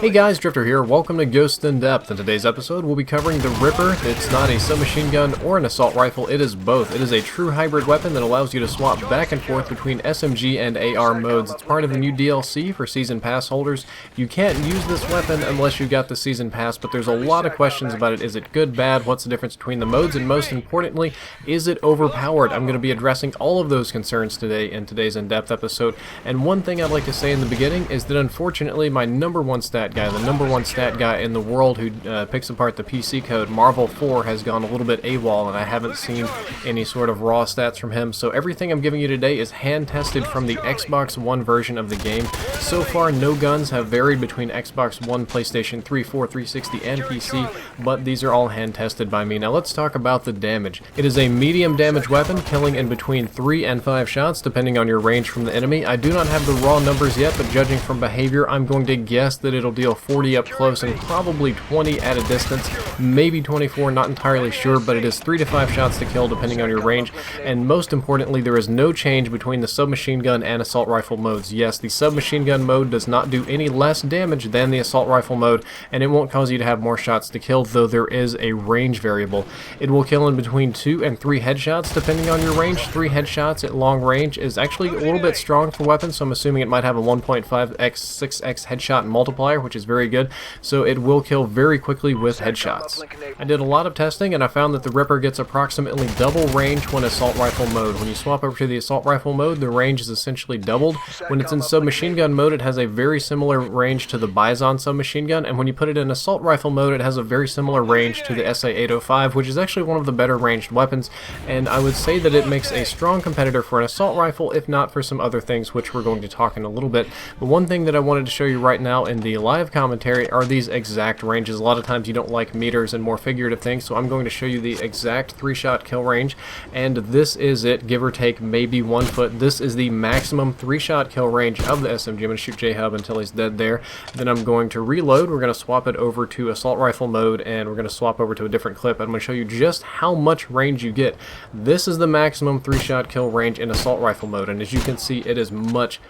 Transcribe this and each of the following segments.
Hey guys, Drifter here. Welcome to Ghost in Depth. In today's episode, we'll be covering the Ripper. It's not a submachine gun or an assault rifle, it is both. It is a true hybrid weapon that allows you to swap back and forth between SMG and AR modes. It's part of the new DLC for Season Pass holders. You can't use this weapon unless you got the Season Pass, but there's a lot of questions about it. Is it good, bad, what's the difference between the modes, and most importantly, is it overpowered? I'm going to be addressing all of those concerns today in today's in-depth episode. And one thing I'd like to say in the beginning is that unfortunately my number one stat guy, the number one stat guy in the world who picks apart the PC code, Marvel4, has gone a little bit AWOL, and I haven't seen any sort of raw stats from him. So everything I'm giving you today is hand tested from the Xbox One version of the game. So far, no guns have varied between Xbox One, PlayStation 3, 4, 360, and PC, but these are all hand tested by me. Now let's talk about the damage. It is a medium damage weapon, killing in between 3 and 5 shots depending on your range from the enemy. I do not have the raw numbers yet, but judging from behavior, I'm going to guess that it'll deal 40 up close and probably 20 at a distance, maybe 24, not entirely sure, but it is 3 to 5 shots to kill depending on your range. And most importantly, there is no change between the submachine gun and assault rifle modes. Yes, the submachine gun mode does not do any less damage than the assault rifle mode, and it won't cause you to have more shots to kill, though there is a range variable. It will kill in between 2 and 3 headshots depending on your range. 3 headshots at long range is actually a little bit strong for weapons, so I'm assuming it might have a 1.5x 6x headshot multiplier, which is very good, so it will kill very quickly with headshots. I did a lot of testing and I found that the Ripper gets approximately double range when assault rifle mode. When you swap over to the assault rifle mode, the range is essentially doubled. When it's in submachine gun mode, it has a very similar range to the Bison submachine gun, and when you put it in assault rifle mode, it has a very similar range to the SA-805, which is actually one of the better ranged weapons, and I would say that it makes a strong competitor for an assault rifle, if not for some other things, which we're going to talk in a little bit. But one thing that I wanted to show you right now in the live commentary are these exact ranges. A lot of times you don't like meters and more figurative things, so I'm going to show you the exact 3-shot kill range, and this is it, give or take maybe 1 foot. This is the maximum 3-shot kill range of the SMG. I'm going to shoot J-Hub until he's dead there. Then I'm going to reload. We're going to swap it over to assault rifle mode, and we're going to swap over to a different clip. I'm going to show you just how much range you get. This is the maximum 3-shot kill range in assault rifle mode, and as you can see, it is much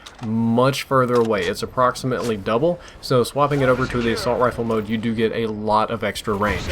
further away. It's approximately double, so swapping it over to the assault rifle mode, you do get a lot of extra range.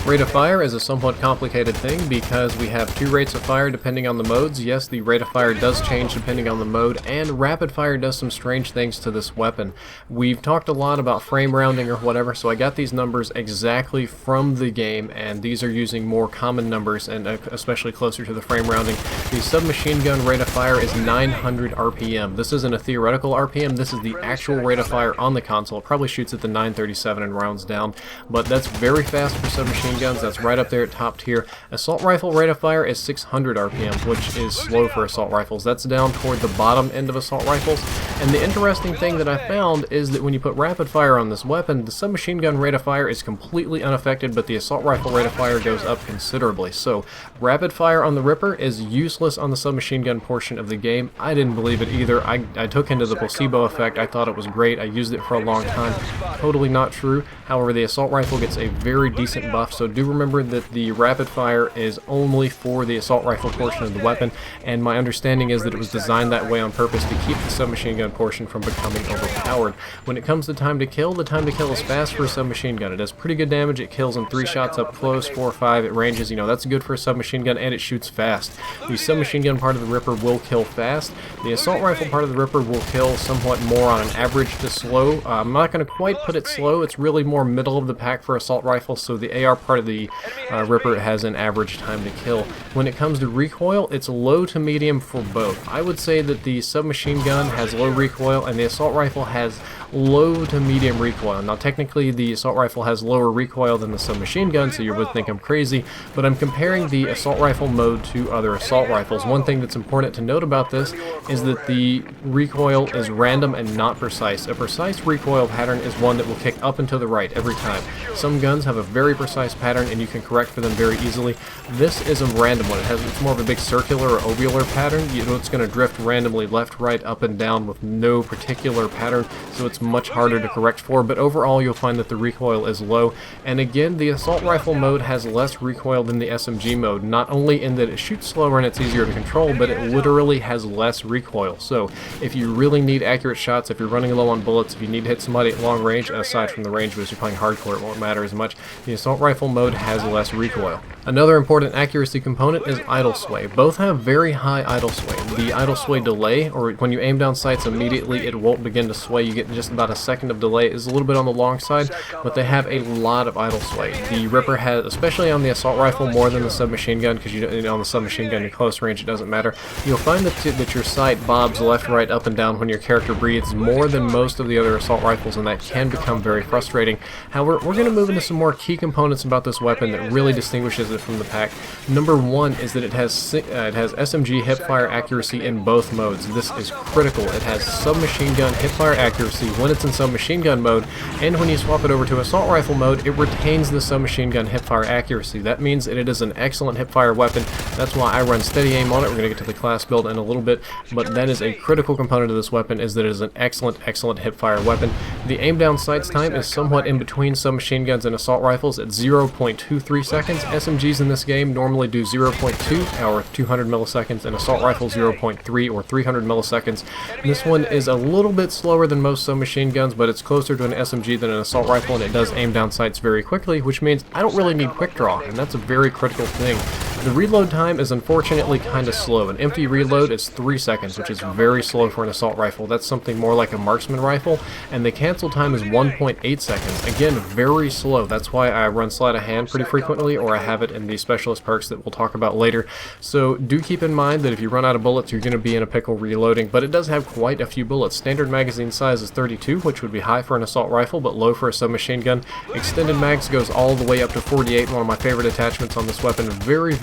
Rate of fire is a somewhat complicated thing because we have 2 rates of fire depending on the modes. Yes, the rate of fire does change depending on the mode, and rapid fire does some strange things to this weapon. We've talked a lot about frame rounding or whatever, so I got these numbers exactly from the game, and these are using more common numbers and especially closer to the frame rounding. The submachine gun rate of fire is 900 RPM. This isn't a theoretical RPM, this is the actual rate of fire on the console. It probably shoots at the 937 and rounds down, but that's very fast for submachine guns. That's right up there at top tier. Assault rifle rate of fire is 600 RPM, which is slow for assault rifles. That's down toward the bottom end of assault rifles. And the interesting thing that I found is that when you put rapid fire on this weapon, the submachine gun rate of fire is completely unaffected, but the assault rifle rate of fire goes up considerably. So rapid fire on the Ripper is useless on the submachine gun portion of the game. I didn't believe it either. I took into the placebo effect. I thought it was great. I used it for a long time. Totally not true. However, the assault rifle gets a very decent buff, so do remember that the rapid fire is only for the assault rifle portion of the weapon, and my understanding is that it was designed that way on purpose to keep the submachine gun portion from becoming overpowered. When it comes to time to kill, the time to kill is fast for a submachine gun. It does pretty good damage. It kills in 3 shots up close, 4 or 5 at ranges. You know, that's good for a submachine gun, and it shoots fast. The submachine gun part of the Ripper will kill fast. The assault rifle part of the Ripper will kill somewhat more on an average to slow. I'm not going to quite put it slow. It's really more middle of the pack for assault rifles, so the AR part of the Ripper has an average time to kill. When it comes to recoil, it's low to medium for both. I would say that the submachine gun has low recoil and the assault rifle has low to medium recoil. Now technically the assault rifle has lower recoil than the submachine gun, so you would think I'm crazy, but I'm comparing the assault rifle mode to other assault rifles. One thing that's important to note about this is that the recoil is random and not precise. A precise recoil pattern is one that will kick up and to the right. right every time. Some guns have a very precise pattern and you can correct for them very easily. This is a random one. It's more of a big circular or ovular pattern. It's going to drift randomly left, right, up, and down with no particular pattern, so it's much harder to correct for, but overall you'll find that the recoil is low. And again, the assault rifle mode has less recoil than the SMG mode, not only in that it shoots slower and it's easier to control, but it literally has less recoil. So if you really need accurate shots, if you're running low on bullets, if you need to hit somebody at long range, and aside from the range, but if you're playing hardcore it won't matter as much, the assault rifle mode has less recoil. Another important accuracy component is idle sway. Both have very high idle sway. The idle sway delay, or when you aim down sights immediately it won't begin to sway, you get just about a second of delay, is a little bit on the long side, but they have a lot of idle sway. The Ripper has, especially on the assault rifle, more than the submachine gun, because on the submachine gun, your close range, it doesn't matter. You'll find that your sight bobs left, right, up, and down when your character breathes more than most of the other assault rifles, and that can become very frustrating. However, we're going to move into some more key components about this weapon that really distinguishes it from the pack. Number one is that it has SMG hipfire accuracy in both modes. This is critical. It has submachine gun hipfire accuracy when it's in submachine gun mode, and when you swap it over to assault rifle mode, it retains the submachine gun hipfire accuracy. That means that it is an excellent hipfire weapon. That's why I run steady aim on it. We're going to get to the class build in a little bit, but that is a critical component of this weapon, is that it is an excellent hipfire weapon. The aim down sights time is somewhat in between submachine guns and assault rifles at 0.23 seconds. SMGs in this game normally do 0.2 or 200 milliseconds, and assault rifles 0.3 or 300 milliseconds. This one is a little bit slower than most submachine guns, but it's closer to an SMG than an assault rifle, and it does aim down sights very quickly, which means I don't really need quick draw, and that's a very critical thing. The reload time is unfortunately kind of slow. An empty reload is 3 seconds, which is very slow for an assault rifle. That's something more like a marksman rifle, and the cancel time is 1.8 seconds. Again, very slow. That's why I run sleight of hand pretty frequently, or I have it in the specialist perks that we'll talk about later. So do keep in mind that if you run out of bullets, you're going to be in a pickle reloading, but it does have quite a few bullets. Standard magazine size is 32, which would be high for an assault rifle, but low for a submachine gun. Extended mags goes all the way up to 48, one of my favorite attachments on this weapon.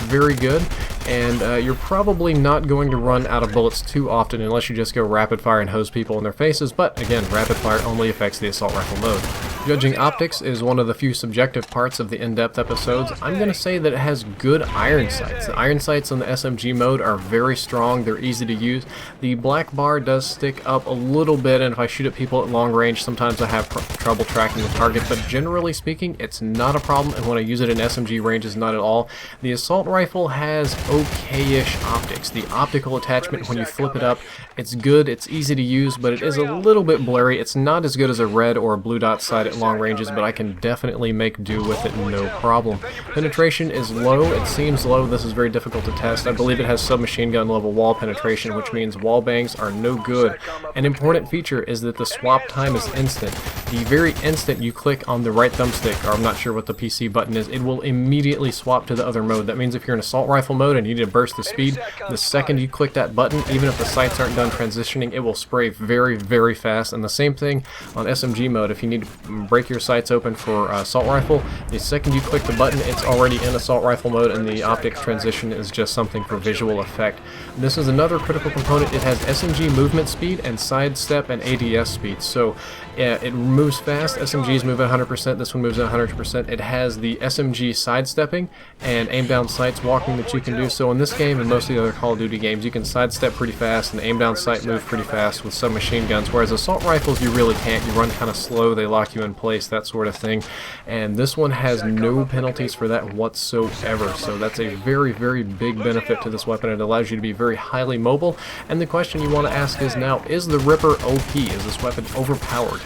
Very good, and you're probably not going to run out of bullets too often unless you just go rapid fire and hose people in their faces, but again, rapid fire only affects the assault rifle mode. Judging optics is one of the few subjective parts of the in-depth episodes. I'm going to say that it has good iron sights. The iron sights on the SMG mode are very strong, they're easy to use. The black bar does stick up a little bit, and if I shoot at people at long range, sometimes I have trouble tracking the target, but generally speaking, it's not a problem, and when I use it in SMG ranges, not at all. The assault rifle has okay-ish optics. The optical attachment, when you flip it up, it's good, it's easy to use, but it is a little bit blurry. It's not as good as a red or a blue dot sight at long ranges, but I can definitely make do with it no problem. Penetration is low. It seems low. This is very difficult to test. I believe it has submachine gun level wall penetration, which means wall bangs are no good. An important feature is that the swap time is instant. The very instant you click on the right thumbstick, or I'm not sure what the PC button is, it will immediately swap to the other mode. That means if you're in assault rifle mode and you need to burst the speed, the second you click that button, even if the sights aren't done transitioning, it will spray very fast. And the same thing on SMG mode. If you need to break your sights open for assault rifle, the second you click the button, it's already in assault rifle mode, and the optics transition is just something for visual effect. This is another critical component. It has SMG movement speed and sidestep and ADS speed. So it moves fast. SMGs move at 100%. This one moves at 100%. It has the SMG sidestepping and aim down sights walking that you can do. So in this game and most of the other Call of Duty games, you can sidestep pretty fast and aim down sight move pretty fast with submachine guns, whereas assault rifles you really can't. You run kind of slow, they lock you in place, that sort of thing. And this one has no penalties for that whatsoever. So that's a very big benefit to this weapon. It allows you to be very highly mobile. And the question you want to ask is now, is the Ripper OP? Is this weapon overpowered?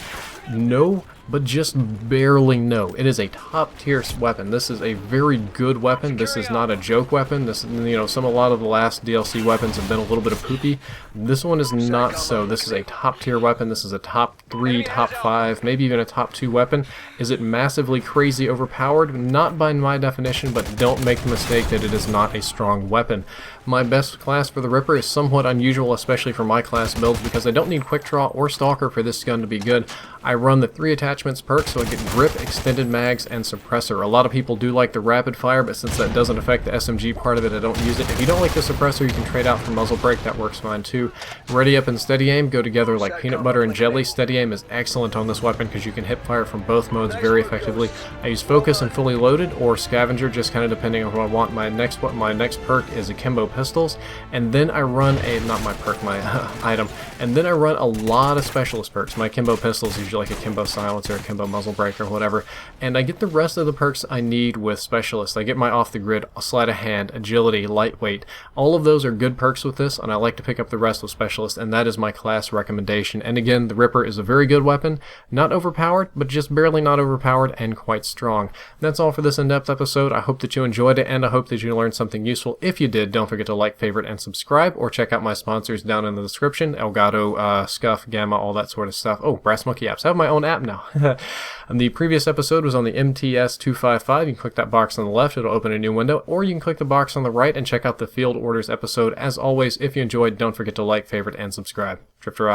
No, but just barely no. It is a top tier weapon. This is a very good weapon. This is not a joke weapon. This, a lot of the last DLC weapons have been a little bit of poopy. This one is not so. This is a top tier weapon. This is a top 3, top 5, maybe even a top 2 weapon. Is it massively crazy overpowered? Not by my definition, but don't make the mistake that it is not a strong weapon. My best class for the Ripper is somewhat unusual, especially for my class builds, because I don't need quick draw or stalker for this gun to be good. I run the 3 attachments attachments perk, so I get grip, extended mags, and suppressor. A lot of people do like the rapid fire, but since that doesn't affect the SMG part of it, I don't use it. If you don't like the suppressor, you can trade out for muzzle brake. That works fine too. Ready up and steady aim go together like peanut butter and jelly. Steady aim is excellent on this weapon because you can hip fire from both modes very effectively. I use focus and fully loaded or scavenger, just kind of depending on what I want. My next perk is akimbo pistols, and then I run my item, and then I run a lot of specialist perks. My akimbo pistols is usually like akimbo silencer, akimbo muzzle brake, or whatever, and I get the rest of the perks I need with specialist. I get my off the grid, sleight of hand, agility, lightweight. All of those are good perks with this, and I like to pick up the rest with specialist, and that is my class recommendation. And again, the Ripper is a very good weapon, not overpowered, but just barely not overpowered and quite strong. That's all for this in-depth episode. I hope that you enjoyed it, and I hope that you learned something useful. If you did, don't forget to like, favorite, and subscribe, or check out my sponsors down in the description. Elgato, Scuff, Gamma, all that sort of stuff. Oh, Brass Monkey apps. I have my own app now. And the previous episode was on the MTS-255. You can click that box on the left. It'll open a new window. Or you can click the box on the right and check out the Field Orders episode. As always, if you enjoyed, don't forget to like, favorite, and subscribe. Drifter out.